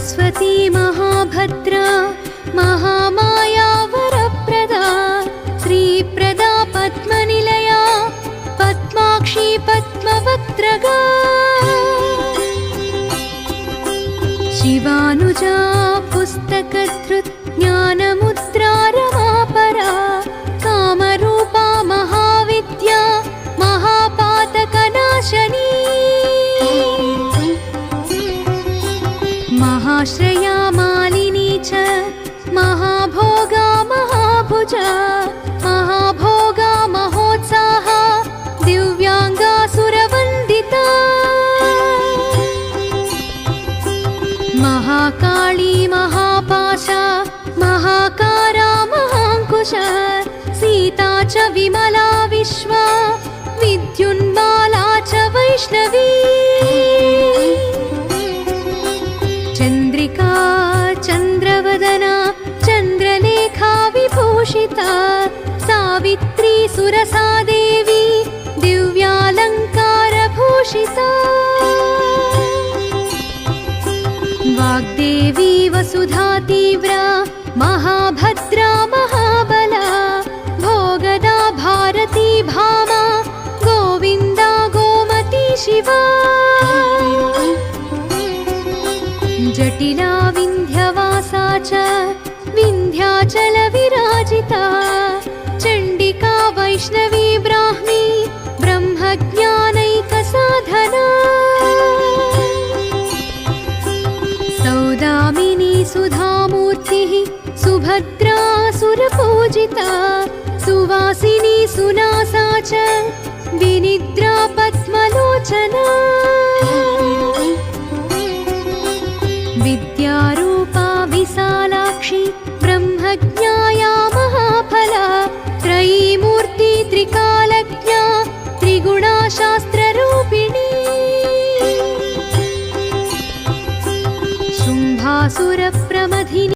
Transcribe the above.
सरस्वती महाभद्रा महामाया वरप्रदा श्रीप्रदा पद्मनिलया पद्माक्षी पद्मवक्त्रगा शिवानुजा पुस्तकधृत् ज्ञानमुद्रा रमापरा कामरूपा महाविद्या महापातकनाशनी महाश्रया मालिनी च महाभोगा महाभुजा महाभोगा महोत्साहा दिव्यांगा सुरवन्दिता महाकाली महापाशा महाकारा महाङ्कुशा सीता च विमला विश्वा विद्युन्माला च वैष्णवी चन्द्रिका चन्द्रवदना चन्द्रलेखा विभूषिता सावित्री सुरसा देवी दिव्यालङ्कारभूषिता वाग्देवी वसुधा तीव्रा महाभद्रा महाबला भोगदा भारती भामा गोविन्दा गोमती शिवा जटिला विन्ध्यवासा च विन्ध्याचल विराजिता चण्डिका वैष्णवी ब्राह्मी ब्रह्मज्ञानैकसाधना सौदामिनी सुधामूर्तिः सुभद्रा सुरपूजिता सुवासिनी सुनासा च विनिद्रा पद्मलोचना विद्यारूपा विशालाक्षी ब्रह्मज्ञाया